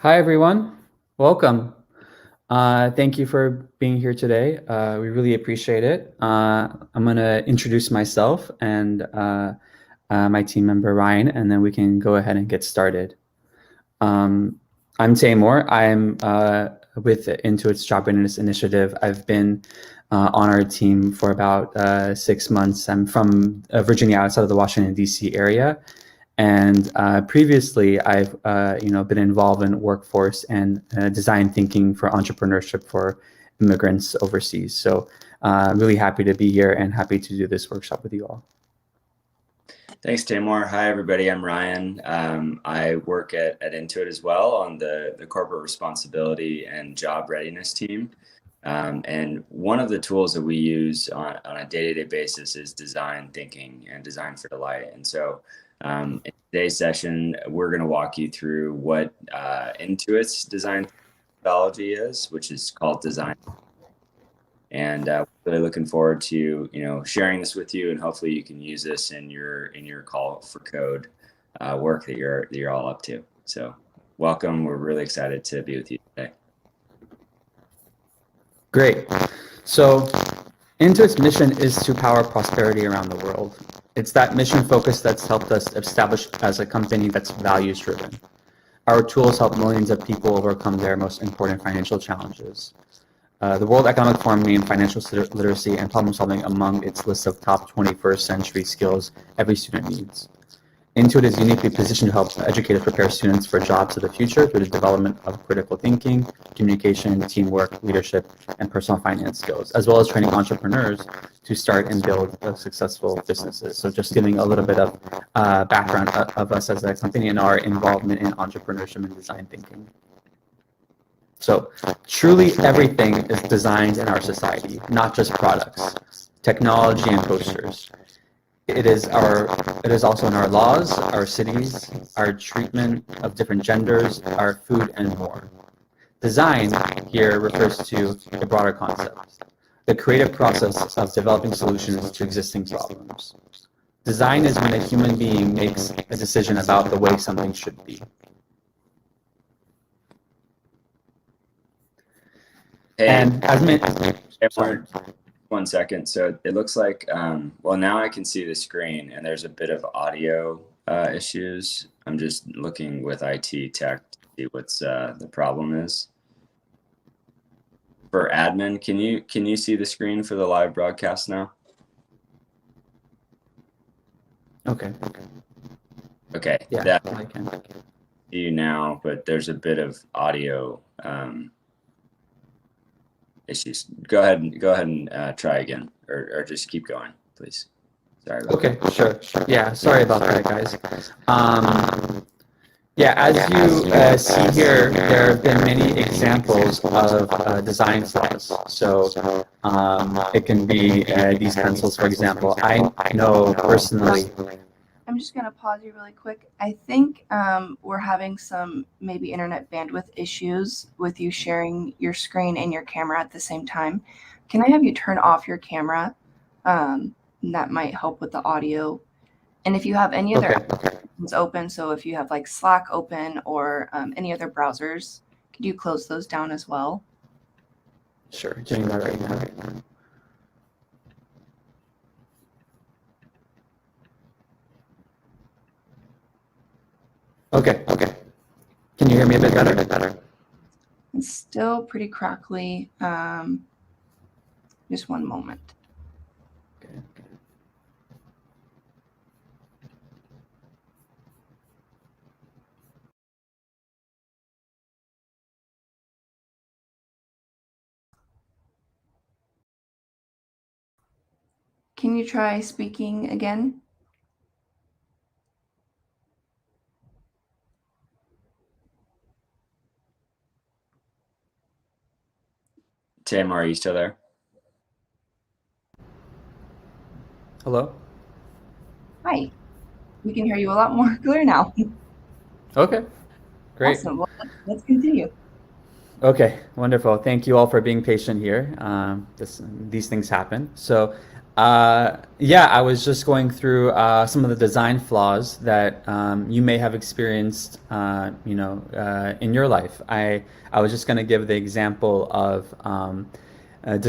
Hi, everyone. Welcome. Thank you for being here today. We really appreciate it. I'm going to introduce myself and my team member, Ryan, and then we can go ahead and get started. I'm Taymor. I'm with Intuit's Job Readiness Initiative. I've been on our team for about 6 months. I'm from Virginia, outside of the Washington, D.C. area. And previously, I've been involved in workforce and design thinking for entrepreneurship for immigrants overseas. So really happy to be here and happy to do this workshop with you all. Thanks, Taymor. Hi, everybody. I'm Ryan. I work at Intuit as well on the corporate responsibility and job readiness team. And one of the tools that we use on a day-to-day basis is design thinking and design for delight. And so in today's session, we're going to walk you through what Intuit's design methodology is, which is called design. And really looking forward to sharing this with you, and hopefully you can use this in your call for code work that you're all up to. So welcome. We're really excited to be with you today. Great. So Intuit's mission is to power prosperity around the world. It's that mission focus that's helped us establish as a company that's values driven. Our tools help millions of people overcome their most important financial challenges. The World Economic Forum named financial literacy and problem solving among its list of top 21st century skills every student needs. Intuit is uniquely positioned to help educators prepare students for jobs of the future through the development of critical thinking, communication, teamwork, leadership, and personal finance skills, as well as training entrepreneurs to start and build successful businesses. So just giving a little bit of background of us as a company and our involvement in entrepreneurship and design thinking. So truly everything is designed in our society, not just products, technology and posters. It is also in our laws, our cities, our treatment of different genders, our food, and more. Design here refers to a broader concept, the creative process of developing solutions to existing problems. Design is when a human being makes a decision about the way something should be. Hey, and as one second. So it looks like, well, now I can see the screen and there's a bit of audio issues. I'm just looking with IT tech to see what's the problem is. For admin, can you see the screen for the live broadcast now? Okay. Yeah, I can. See you now, but there's a bit of audio issues. Go ahead and try again, or just keep going, please. Sorry. Okay, sure. Yeah, sorry about that, guys. Yeah, as you see here, there have been many examples of design flaws. So it can be these pencils, for example. I know personally. I'm just going to pause you really quick. I think we're having some maybe internet bandwidth issues with you sharing your screen and your camera at the same time. Can I have you turn off your camera? That might help with the audio. And if you have any other applications open, so if you have like Slack open or any other browsers, could you close those down as well? Sure, doing that right now. Okay. Can you hear me a bit better? It's still pretty crackly. Just one moment. Okay. Can you try speaking again? Tim, are you still there? Hello? Hi. We can hear you a lot more clear now. Okay, great. Awesome. Well, let's continue. Okay, wonderful. Thank you all for being patient here. These things happen. So Yeah, I was just going through some of the design flaws that you may have experienced, in your life. I was just going to give the example of bad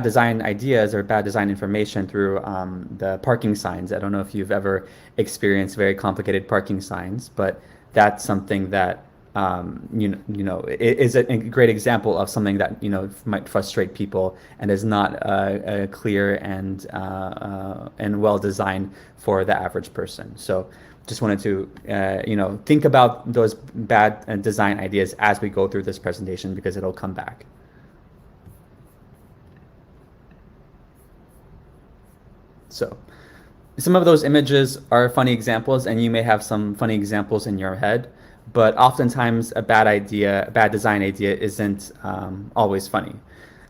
design ideas or bad design information through the parking signs. I don't know if you've ever experienced very complicated parking signs, but that's something that is a great example of something that might frustrate people and is not clear and well designed for the average person. So just wanted to think about those bad design ideas as we go through this presentation because it'll come back. So some of those images are funny examples, and you may have some funny examples in your head, but oftentimes a bad design idea isn't always funny.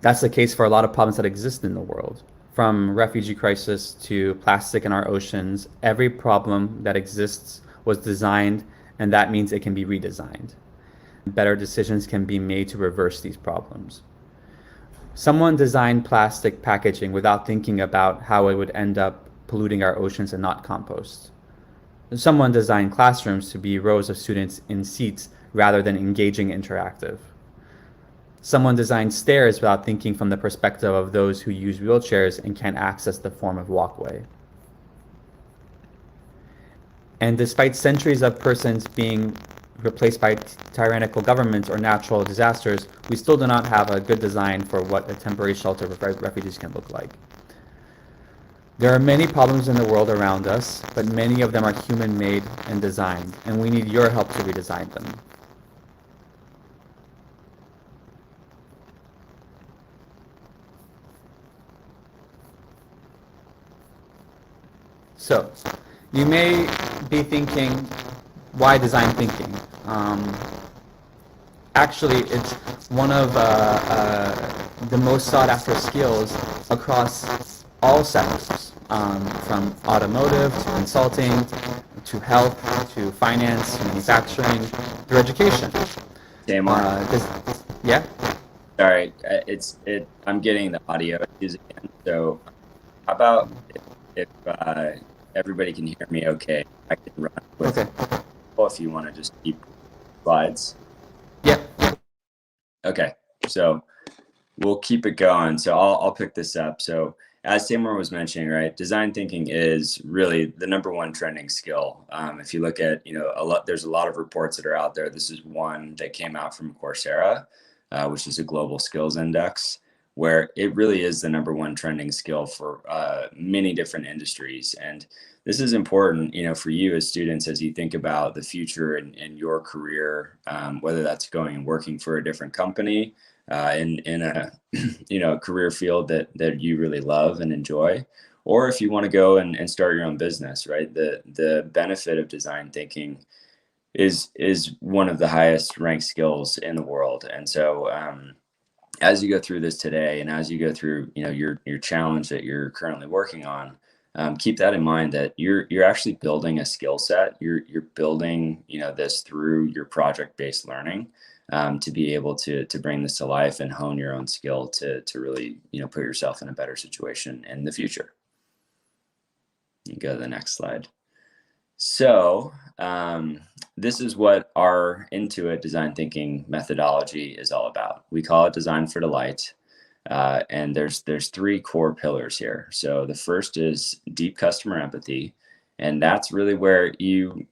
That's the case for a lot of problems that exist in the world. From refugee crisis to plastic in our oceans, every problem that exists was designed, and that means it can be redesigned. Better decisions can be made to reverse these problems. Someone designed plastic packaging without thinking about how it would end up polluting our oceans and not compost. Someone designed classrooms to be rows of students in seats rather than engaging interactive. Someone designed stairs without thinking from the perspective of those who use wheelchairs and can't access the form of walkway. And despite centuries of persons being replaced by tyrannical governments or natural disasters, we still do not have a good design for what a temporary shelter for refugees can look like. There are many problems in the world around us, but many of them are human-made and designed, and we need your help to redesign them. So, you may be thinking, why design thinking? Actually, it's one of the most sought-after skills across all sectors, from automotive to consulting to health to finance to manufacturing through education. Tamar, Yeah? sorry, I'm getting the audio issues again. So how about if everybody can hear me okay, I can run with Okay. if you want to just keep slides. Yeah. Okay, so we'll keep it going. So I'll pick this up. So as Tamar was mentioning, right, design thinking is really the #1 trending skill. If you look at, there's a lot of reports that are out there. This is one that came out from Coursera, which is a global skills index, where it really is the #1 trending skill for many different industries. And this is important, for you as students, as you think about the future and your career, whether that's going and working for a different company, in a career field that you really love and enjoy, or if you want to go and start your own business, right? The benefit of design thinking is one of the highest ranked skills in the world. And so as you go through this today, and as you go through your challenge that you're currently working on, keep that in mind, that you're actually building a skill set. You're building this through your project-based learning, to be able to bring this to life and hone your own skill to really put yourself in a better situation in the future. You go to the next slide. So this is what our Intuit design thinking methodology is all about. We call it Design for Delight. And there's 3 core pillars here. So the first is deep customer empathy, and that's really where you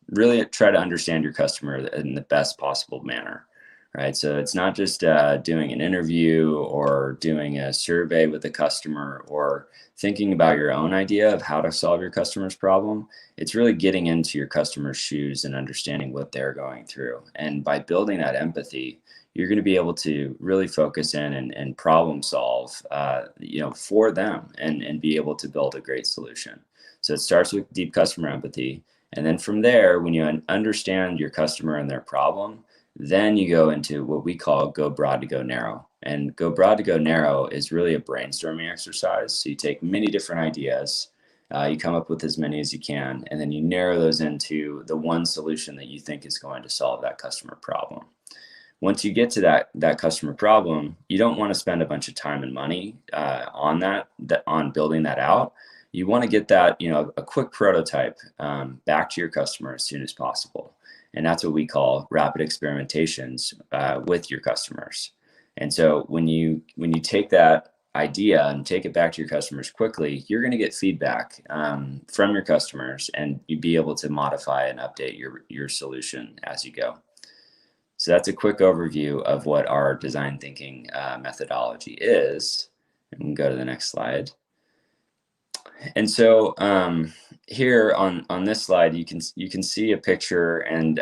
really try to understand your customer in the best possible manner, right? So it's not just doing an interview or doing a survey with a customer or thinking about your own idea of how to solve your customer's problem. It's really getting into your customer's shoes and understanding what they're going through. And by building that empathy, you're going to be able to really focus in and problem solve, for them and be able to build a great solution. So it starts with deep customer empathy. And then from there, when you understand your customer and their problem, then you go into what we call go broad to go narrow. And go broad to go narrow is really a brainstorming exercise. So you take many different ideas, you come up with as many as you can, and then you narrow those into the one solution that you think is going to solve that customer problem. once you get to that customer problem, you don't want to spend a bunch of time and money on building that out. You want to get that, a quick prototype back to your customer as soon as possible. And that's what we call rapid experimentations with your customers. And so when you take that idea and take it back to your customers quickly, you're going to get feedback from your customers, and you'll be able to modify and update your solution as you go. So that's a quick overview of what our design thinking methodology is. And we can go to the next slide. And so here on this slide, you can see a picture, and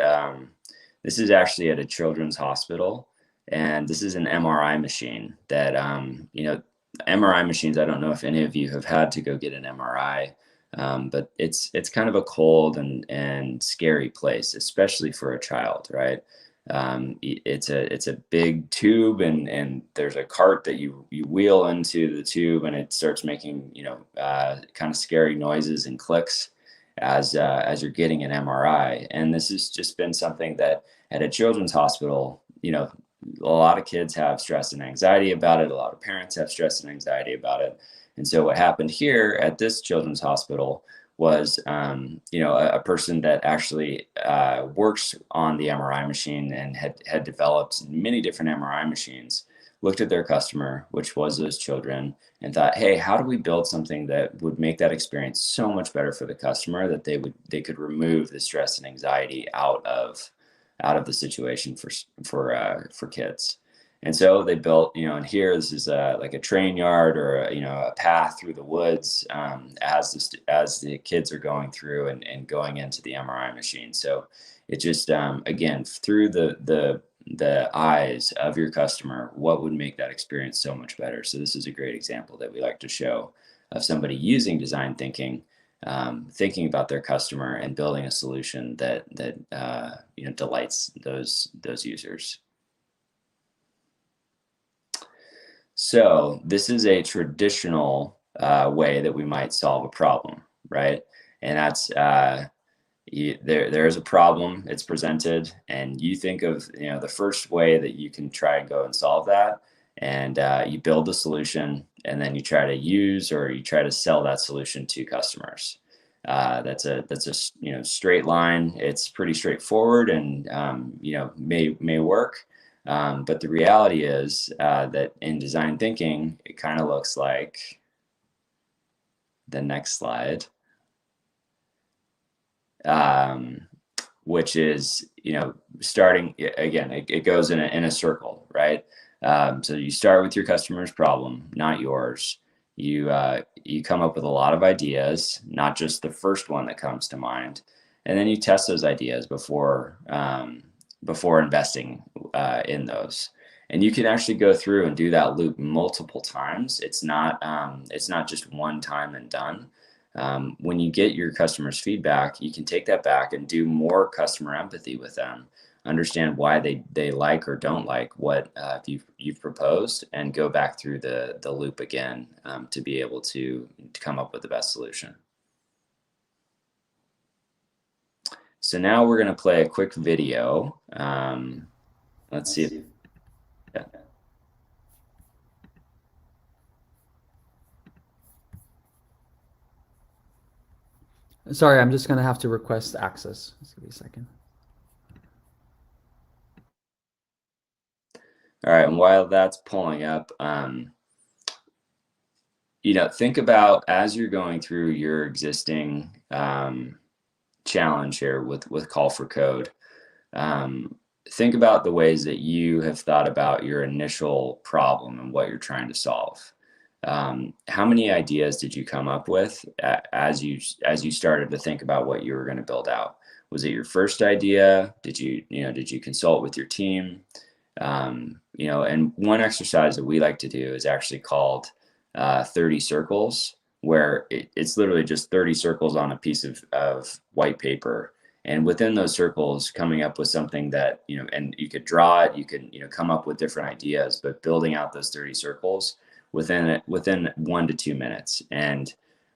this is actually at a children's hospital, and this is an MRI machine that MRI machines. I don't know if any of you have had to go get an MRI, but it's kind of a cold and scary place, especially for a child, right? It's a big tube, and there's a cart that you wheel into the tube, and it starts making kind of scary noises and clicks as you're getting an MRI. And this has just been something that at a children's hospital, a lot of kids have stress and anxiety about it. A lot of parents have stress and anxiety about it. And so what happened here at this children's hospital was, a person that actually works on the MRI machine and had developed many different MRI machines, looked at their customer, which was those children, and thought, hey, how do we build something that would make that experience so much better for the customer that they could remove the stress and anxiety out of the situation for kids. And so they built, and here this is like a train yard or a path through the woods as the kids are going through and going into the MRI machine. So it just again, through the eyes of your customer, what would make that experience so much better. So this is a great example that we like to show of somebody using design thinking, thinking about their customer and building a solution that delights those users. So this is a traditional way that we might solve a problem, right? And that's there is a problem, it's presented, and you think of the first way that you can try and go and solve that, and you build the solution, and then you try to use or you try to sell that solution to customers. That's a straight line. It's pretty straightforward, and may work. But the reality is that in design thinking, it kind of looks like the next slide, which is, starting again, it goes in a circle, right? So you start with your customer's problem, not yours. You come up with a lot of ideas, not just the first one that comes to mind, and then you test those ideas before investing in those. And you can actually go through and do that loop multiple times. It's not just one time and done. When you get your customers' feedback, you can take that back and do more customer empathy with them, understand why they like or don't like what you've proposed, and go back through the loop again to be able to come up with the best solution. So now we're going to play a quick video. Let's see. Yeah. Sorry, I'm just going to have to request access. Just give me a second. All right, and while that's pulling up, think about, as you're going through your existing challenge here with Call for Code, think about the ways that you have thought about your initial problem and what you're trying to solve. How many ideas did you come up with as you started to think about what you were going to build out? Was it your first idea? Did you consult with your team? And one exercise that we like to do is actually called 30 circles, where it's literally just 30 circles on a piece of white paper. And within those circles, coming up with something that, and you could draw it, you can, come up with different ideas, but building out those 30 circles within 1 to 2 minutes. And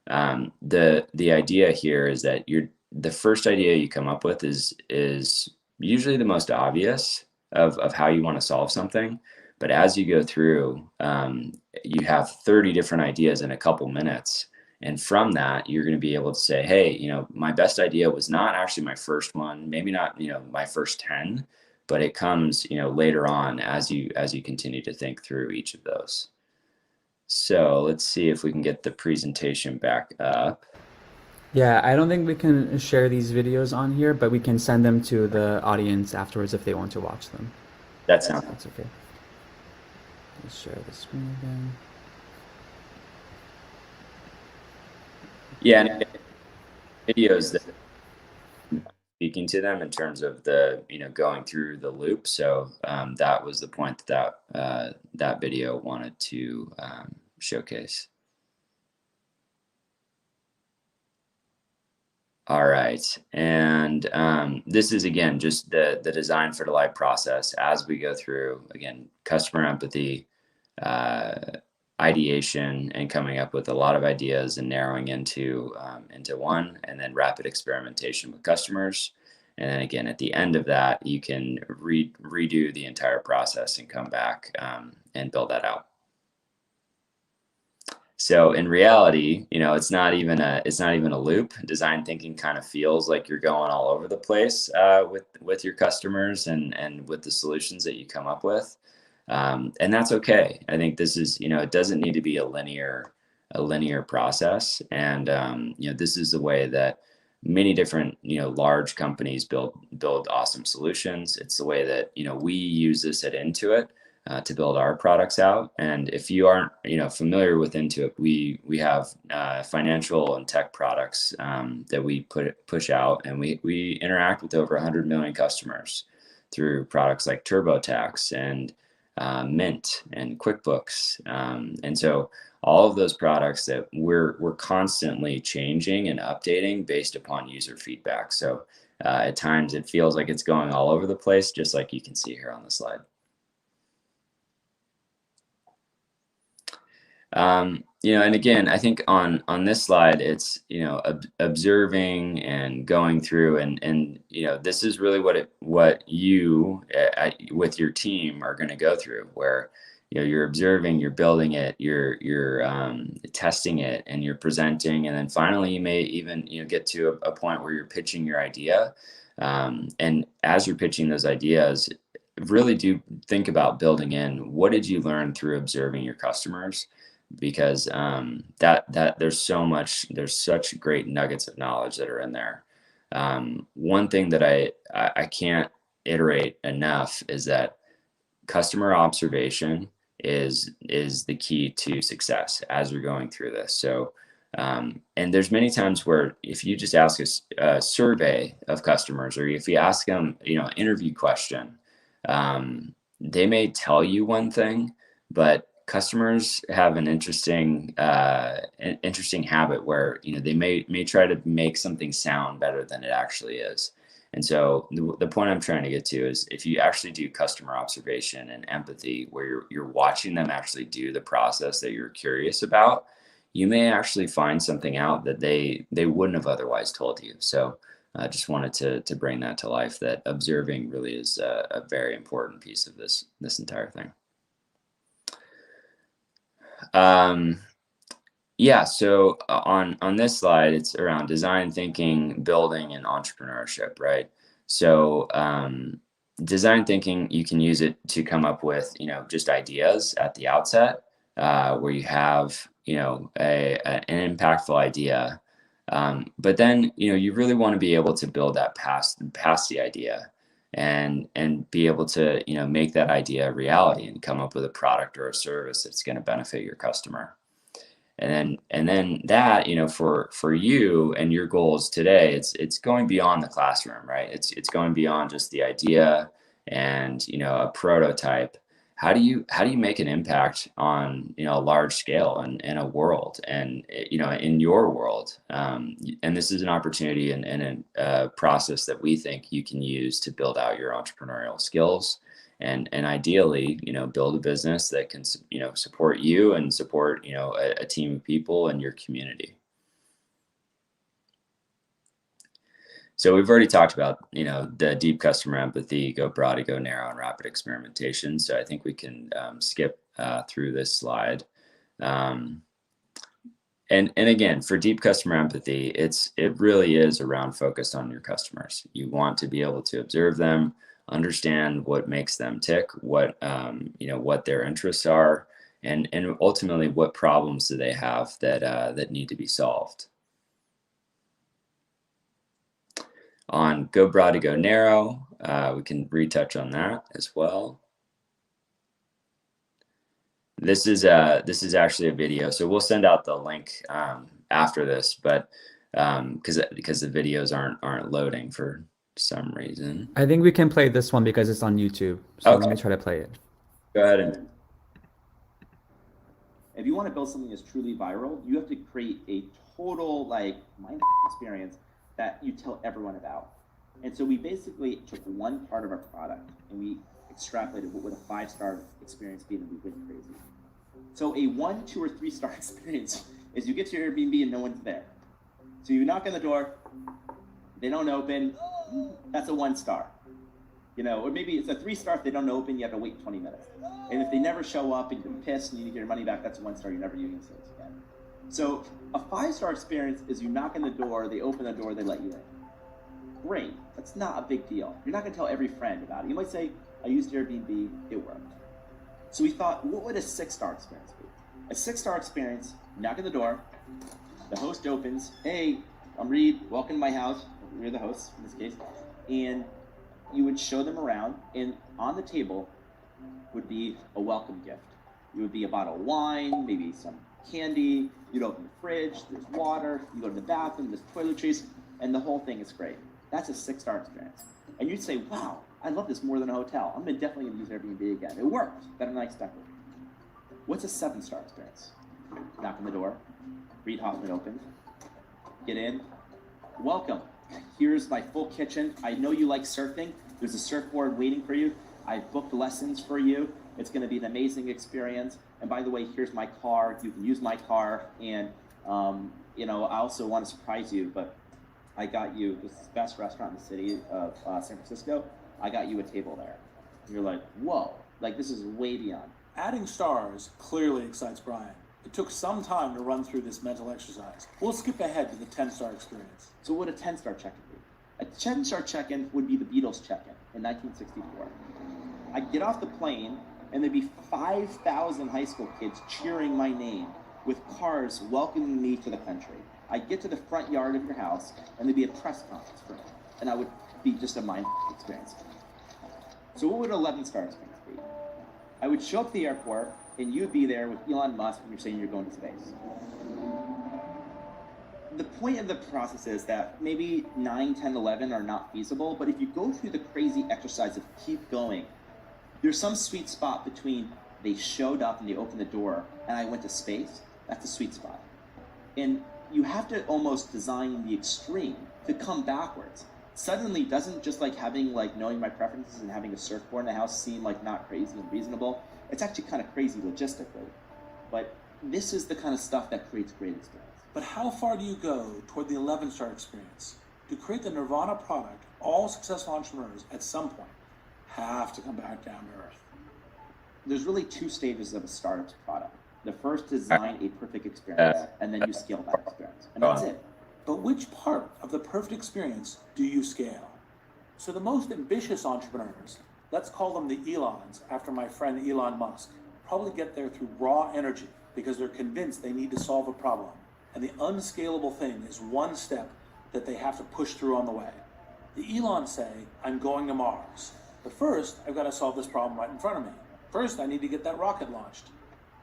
the idea here is that the first idea you come up with is usually the most obvious, of how you want to solve something. But as you go through, you have 30 different ideas in a couple minutes. And from that, you're going to be able to say, hey, my best idea was not actually my first one, maybe not, my first 10, but it comes, later on as you continue to think through each of those. So let's see if we can get the presentation back up. Yeah, I don't think we can share these videos on here, but we can send them to the audience afterwards if they want to watch them. That sounds That's okay. Let's share the screen again. Yeah, and videos that speaking to them in terms of the going through the loop. So that was the point that video wanted to showcase. All right, and this is again just the design for the life process as we go through, again, customer empathy, ideation, and coming up with a lot of ideas and narrowing into one, and then rapid experimentation with customers. And then again, at the end of that, you can redo the entire process and come back and build that out. So in reality, it's not even a loop. Design thinking kind of feels like you're going all over the place with your customers and with the solutions that you come up with. And that's okay. I think this is, it doesn't need to be a linear process. And, this is the way that many different, large companies build awesome solutions. It's the way that, we use this at Intuit to build our products out. And if you aren't, familiar with Intuit, we have financial and tech products that we push out, and we interact with over 100 million customers through products like TurboTax and Mint and QuickBooks, and so all of those products that we're constantly changing and updating based upon user feedback. So at times it feels like it's going all over the place, just like you can see here on the slide. And again, I think on this slide, it's, observing and going through and this is really what you with your team are going to go through, where, you're observing, you're building it, you're testing it, and you're presenting. And then finally, you may even, get to a point where you're pitching your idea. And as you're pitching those ideas, really do think about building in, what did you learn through observing your customers? Because that there's such great nuggets of knowledge that are in there. One thing that I can't iterate enough is that customer observation is the key to success as we're going through this. So and there's many times where if you just ask a survey of customers, or if you ask them, an interview question, they may tell you one thing, but customers have an interesting habit where they may try to make something sound better than it actually is. And so the point I'm trying to get to is, if you actually do customer observation and empathy, where you're watching them actually do the process that you're curious about, you may actually find something out that they wouldn't have otherwise told you. So I just wanted to bring that to life, that observing really is a very important piece of this entire thing. Yeah, so on this slide, it's around design thinking, building, and entrepreneurship, right? So design thinking, you can use it to come up with, just ideas at the outset, where you have, an impactful idea. But then, you really want to be able to build that past the idea, and be able to, make that idea a reality and come up with a product or a service that's going to benefit your customer. And then that, for you and your goals today, it's going beyond the classroom, right? It's going beyond just the idea and, a prototype. How do you make an impact on, a large scale and in a world, and, in your world? And this is an opportunity and a process that we think you can use to build out your entrepreneurial skills, and ideally, build a business that can, support you and support, a team of people in your community. So we've already talked about, the deep customer empathy, go broad to go narrow, and rapid experimentation. So I think we can skip through this slide. And again, for deep customer empathy, it really is around focused on your customers. You want to be able to observe them, understand what makes them tick, what their interests are, and ultimately what problems do they have that need to be solved. On go broad to go narrow, we can retouch on that as well. This is actually a video, so we'll send out the link after this, but because the videos aren't loading for some reason. I think we can play this one because it's on YouTube. So Okay. let me try to play it. Go ahead and. If you want to build something that's truly viral, you have to create a total mind experience that you tell everyone about. And so we basically took one part of our product and we extrapolated what would a 5-star experience be, and we went crazy. So a 1, 2, or 3-star experience is you get to your Airbnb and no one's there. So you knock on the door, they don't open, that's a 1-star. Or maybe it's a 3-star if they don't open, you have to wait 20 minutes. And if they never show up and you're pissed and you need to get your money back, that's a 1-star, you're never using this again. So a 5-star experience is you knock on the door, they open the door, they let you in. Great, that's not a big deal. You're not gonna tell every friend about it. You might say, I used Airbnb, it worked. So we thought, what would a 6-star experience be? A 6-star experience, knock on the door, the host opens, hey, I'm Reed, welcome to my house. You're the host in this case. And you would show them around, and on the table would be a welcome gift. It would be a bottle of wine, maybe some candy. You'd open the fridge, there's water, you go to the bathroom, there's toiletries, and the whole thing is great. That's a 6-star experience. And you'd say, wow, I love this more than a hotel. I'm definitely gonna use Airbnb again. It worked, got a nice decor. What's a 7-star experience? Knock on the door, Reed Hoffman opens, get in, welcome. Here's my full kitchen. I know you like surfing. There's a surfboard waiting for you. I've booked lessons for you. It's going to be an amazing experience. And by the way, here's my car. You can use my car. And, I also want to surprise you, but I got you, this is the best restaurant in the city of San Francisco. I got you a table there. And you're like, whoa, this is way beyond. Adding stars clearly excites Brian. It took some time to run through this mental exercise. We'll skip ahead to the 10-star experience. So what would a 10-star check-in be? A 10-star check-in would be the Beatles check-in in 1964. I'd get off the plane, and there'd be 5,000 high school kids cheering my name with cars welcoming me to the country. I'd get to the front yard of your house, and there'd be a press conference for me, and I would be just a mind experience. So what would an 11-star experience be? I would show up at the airport, and you'd be there with Elon Musk when you're saying you're going to space. The point of the process is that maybe 9, 10, 11 are not feasible, but if you go through the crazy exercise of keep going, there's some sweet spot between they showed up and they opened the door and I went to space. That's a sweet spot. And you have to almost design the extreme to come backwards. Suddenly doesn't just having knowing my preferences and having a surfboard in the house seem not crazy and reasonable. It's actually kind of crazy logistically. But this is the kind of stuff that creates great experience. But how far do you go toward the 11-star experience? To create the Nirvana product, all successful entrepreneurs at some point have to come back down to earth. There's really 2 stages of a startup's product. The first, design a perfect experience, and then you scale that experience. And that's it. But which part of the perfect experience do you scale? So the most ambitious entrepreneurs, let's call them the Elons after my friend Elon Musk, probably get there through raw energy because they're convinced they need to solve a problem. And the unscalable thing is one step that they have to push through on the way. The Elons say, I'm going to Mars. But first, I've got to solve this problem right in front of me. First, I need to get that rocket launched.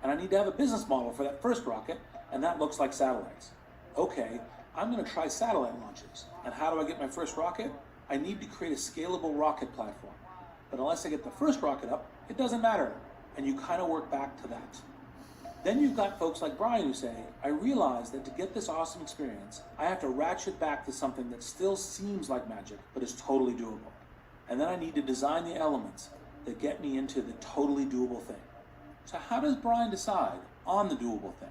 And I need to have a business model for that first rocket, and that looks like satellites. Okay, I'm going to try satellite launches. And how do I get my first rocket? I need to create a scalable rocket platform. But unless I get the first rocket up, it doesn't matter. And you kind of work back to that. Then you've got folks like Brian who say, I realize that to get this awesome experience, I have to ratchet back to something that still seems like magic, but is totally doable. And then I need to design the elements that get me into the totally doable thing. So how does Brian decide on the doable thing?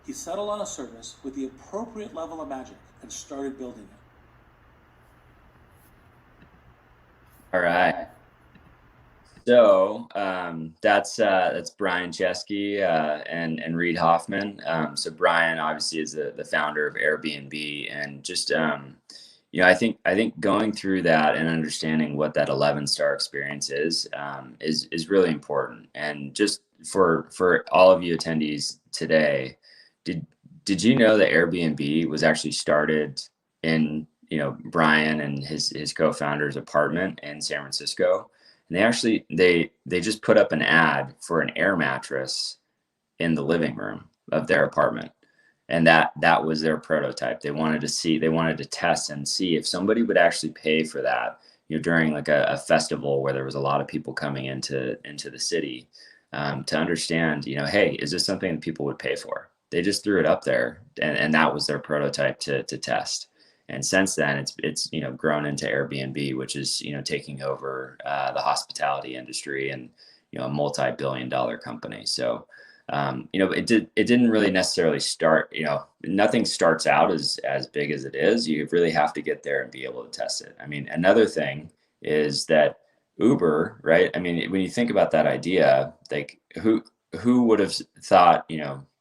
He settled on a service with the appropriate level of magic and started building it. All right. So that's Brian Chesky and Reed Hoffman. So Brian obviously is the founder of Airbnb, and just I think going through that and understanding what that 11-star experience is really important. And just for all of you attendees today, did you know that Airbnb was actually started in Brian and his co-founder's apartment in San Francisco? And they just put up an ad for an air mattress in the living room of their apartment. And that was their prototype. They wanted to test and see if somebody would actually pay for that, during like a festival where there was a lot of people coming into the city, to understand, hey, is this something that people would pay for? They just threw it up there, and that was their prototype to test. And since then, it's grown into Airbnb, which is taking over the hospitality industry, and a multi-billion-dollar company. So it didn't really necessarily start. Nothing starts out as big as it is. You really have to get there and be able to test it. I mean, another thing is that Uber, right? I mean, when you think about that idea, like who would have thought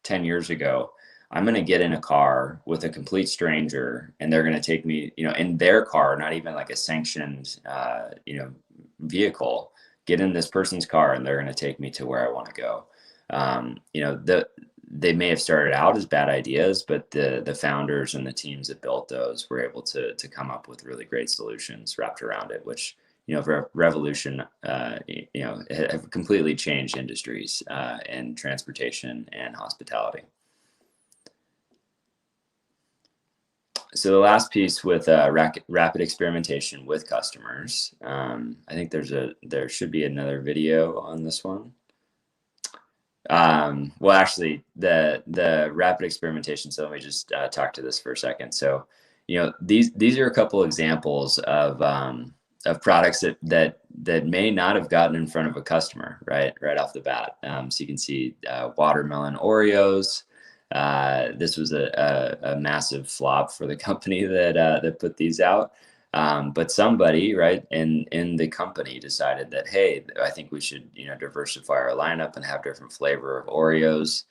10 years ago, I'm going to get in a car with a complete stranger and they're going to take me, in their car, not even like a sanctioned, vehicle, get in this person's car and they're going to take me to where I want to go. They may have started out as bad ideas, but the founders and the teams that built those were able to come up with really great solutions wrapped around it, which, revolution, have completely changed industries, in transportation and hospitality. So the last piece with rapid experimentation with customers, I think there should be another video on this one. Well, actually, the rapid experimentation. So let me just talk to this for a second. So, these are a couple examples of products that may not have gotten in front of a customer right off the bat. So you can see watermelon Oreos. This was a massive flop for the company that put these out. But somebody in the company decided that, hey, I think we should diversify our lineup and have different flavor of Oreos.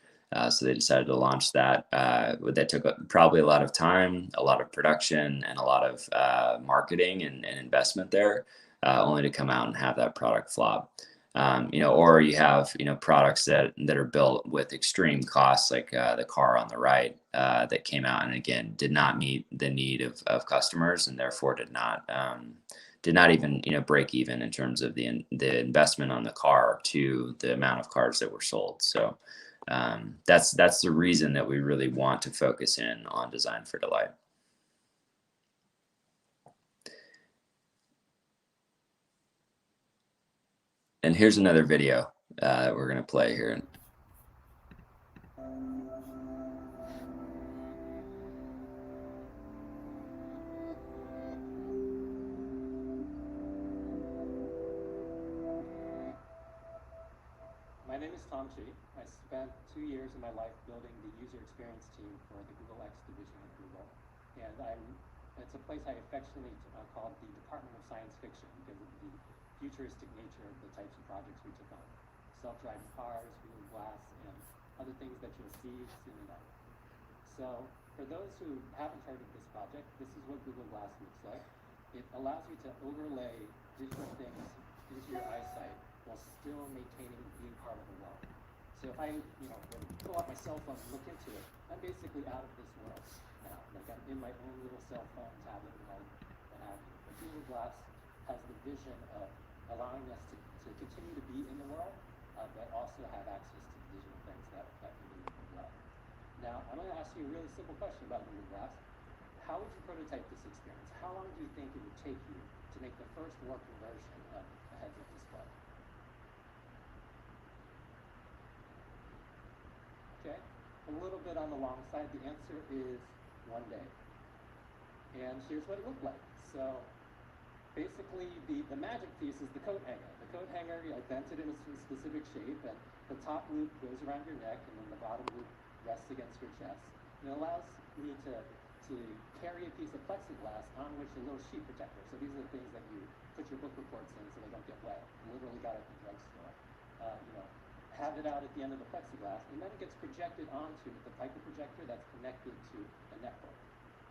So they decided to launch that. That took probably a lot of time, a lot of production, and a lot of marketing and investment there, only to come out and have that product flop. Or you have products that are built with extreme costs, like the car on the right, that came out and again did not meet the need of customers, and therefore did not even break even in terms of the investment on the car to the amount of cars that were sold. So that's the reason that we really want to focus in on design for delight. And here's another video that we're going to play here. My name is Tom Chi. I spent 2 years of my life building the user experience team for the Google X division of Google. And it's a place I affectionately call the Department of Science Fiction because of the futuristic nature of the types of projects we took on. Self-driving cars, Google Glass, and other things that you'll see soon enough. So for those who haven't heard of this project, this is what Google Glass looks like. It allows you to overlay digital things into your eyesight while still maintaining being part of the world. So if I, pull out my cell phone and look into it, I'm basically out of this world now. Like I'm in my own little cell phone, tablet, and all what have you. But Google Glass has the vision of allowing us to continue to be in the world, but also have access to digital things that we need as well. Now, I'm going to ask you a really simple question about Google Glass. How would you prototype this experience? How long do you think it would take you to make the first working version of a heads-up display? Okay, a little bit on the long side. The answer is 1 day. And here's what it looked like. So basically, the magic piece is the coat hanger. The coat hanger, I bent it in a specific shape, and the top loop goes around your neck, and then the bottom loop rests against your chest. And it allows me to to carry a piece of plexiglass on which a little sheet protector. So these are the things that you put your book reports in so they don't get wet. Literally got it at the drugstore. Have it out at the end of the plexiglass, and then it gets projected onto the Piper projector that's connected to a network.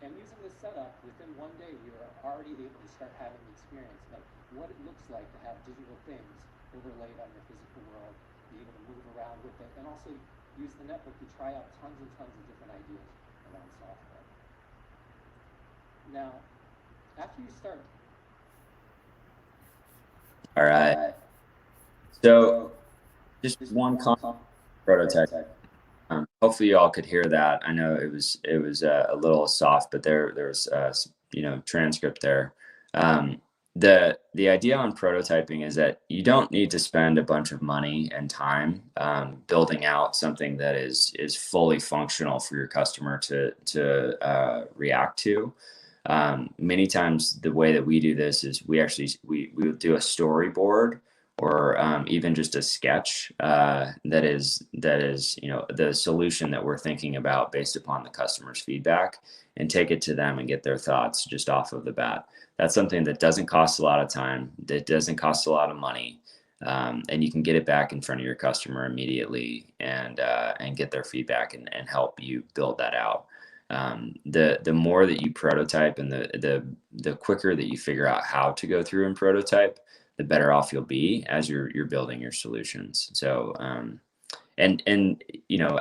And using this setup, within one day, you're already able to start having the experience of what it looks like to have digital things overlaid on your physical world, be able to move around with it, and also use the network to try out tons and tons of different ideas around software. Now, after you start. All right. So just one prototype. Hopefully you all could hear that. I know it was a little soft, but there was transcript there. The idea on prototyping is that you don't need to spend a bunch of money and time building out something that is fully functional for your customer to react to. Many times the way that we do this is we will do a storyboard or even just a sketch that is the solution that we're thinking about based upon the customer's feedback, and take it to them and get their thoughts just off of the bat. That's something that doesn't cost a lot of time, that doesn't cost a lot of money, and you can get it back in front of your customer immediately and get their feedback and help you build that out. The more that you prototype and the quicker that you figure out how to go through and prototype, the better off you'll be as you're building your solutions. So, and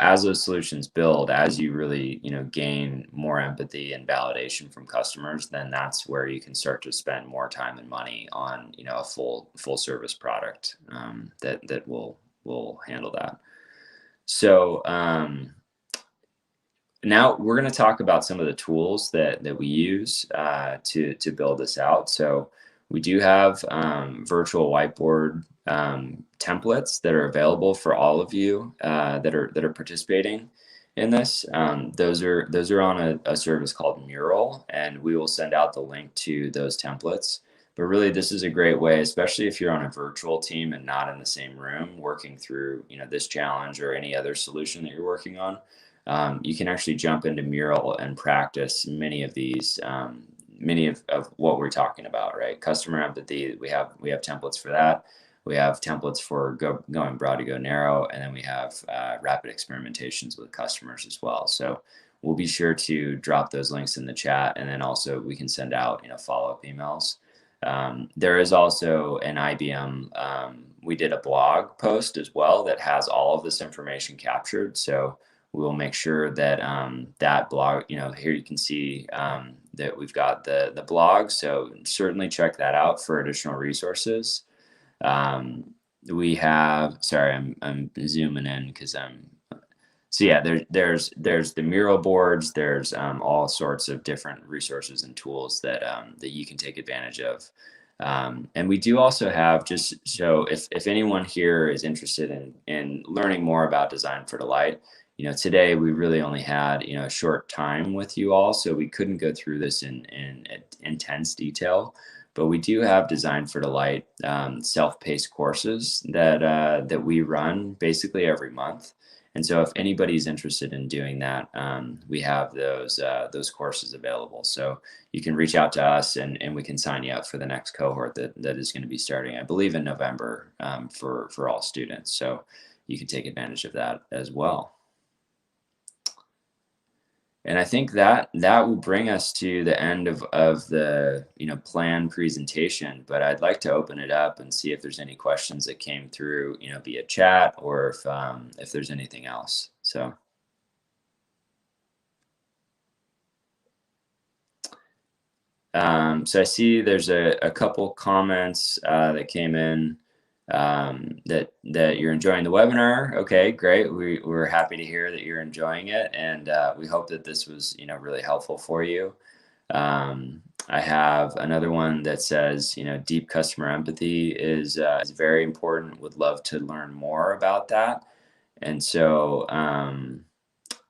as those solutions build, as you really, gain more empathy and validation from customers, then that's where you can start to spend more time and money on, a full service product, that will handle that. So, now we're going to talk about some of the tools that we use to build this out. So we do have virtual whiteboard templates that are available for all of you that are participating in this. Those are on a service called Mural, and we will send out the link to those templates. But really, this is a great way, especially if you're on a virtual team and not in the same room working through this challenge or any other solution that you're working on. You can actually jump into Mural and practice many of these, many of what we're talking about, right? Customer empathy, we have templates for that. We have templates for going broad to go narrow, and then we have rapid experimentations with customers as well. So we'll be sure to drop those links in the chat, and then also we can send out follow-up emails. There is also an IBM, we did a blog post as well that has all of this information captured. So we'll make sure that that blog, here you can see that we've got the blog. So certainly check that out for additional resources. We have, sorry, I'm zooming in because so yeah, there's the Mural boards. There's all sorts of different resources and tools that you can take advantage of. And we do also have, just so if anyone here is interested in learning more about Design for Delight, today we really only had a short time with you all, so we couldn't go through this in intense detail. But we do have Design for Delight self-paced courses that we run basically every month. And so if anybody's interested in doing that, we have those courses available. So you can reach out to us and we can sign you up for the next cohort that is going to be starting, I believe, in November for all students. So you can take advantage of that as well. And I think that will bring us to the end of the planned presentation. But I'd like to open it up and see if there's any questions that came through via chat, or if there's anything else. So I see there's a couple comments that came in. That you're enjoying the webinar. Okay, great. We're happy to hear that you're enjoying it, and we hope that this was really helpful for you. I have another one that says deep customer empathy is very important. Would love to learn more about that. And so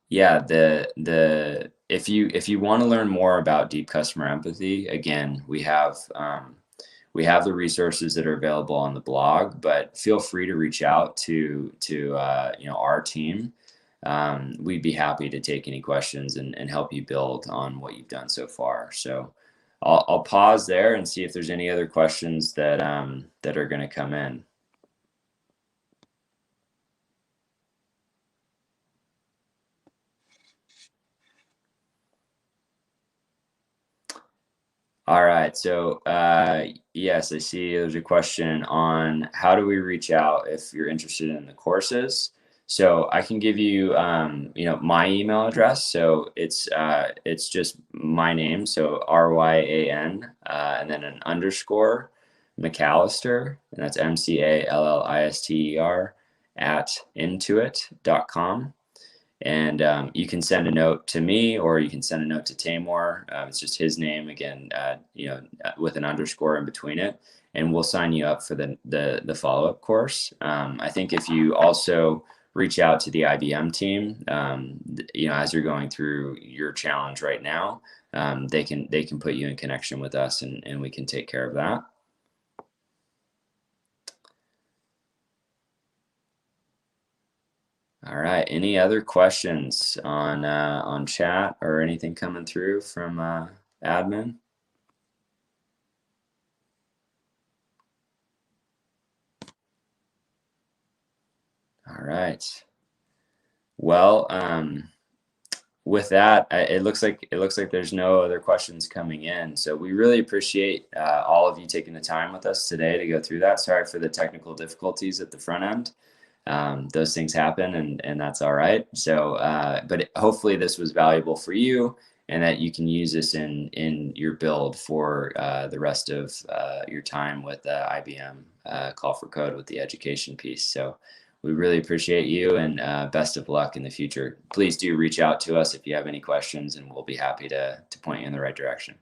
yeah, if you want to learn more about deep customer empathy, again, we have the resources that are available on the blog, but feel free to reach out to our team we'd be happy to take any questions and help you build on what you've done so far. So I'll pause there and see if there's any other questions that that are going to come in. All right, so yes, I see there's a question on how do we reach out if you're interested in the courses. So I can give you, you know, my email address. So it's just my name, so RYAN, and then an underscore McAllister, and that's MCALLISTER @intuit.com. And you can send a note to me, or you can send a note to Tamor. It's just his name again, you know, with an underscore in between it, and we'll sign you up for the follow-up course. I think if you also reach out to the IBM team, you know, as you're going through your challenge right now, they can put you in connection with us, and we can take care of that. All right. Any other questions on chat or anything coming through from admin? All right. Well, with that, it looks like there's no other questions coming in. So we really appreciate all of you taking the time with us today to go through that. Sorry for the technical difficulties at the front end. Those things happen, and that's all right. So, but hopefully this was valuable for you, and that you can use this in your build for the rest of your time with IBM Call for Code with the education piece. So we really appreciate you, and best of luck in the future. Please do reach out to us if you have any questions, and we'll be happy to point you in the right direction.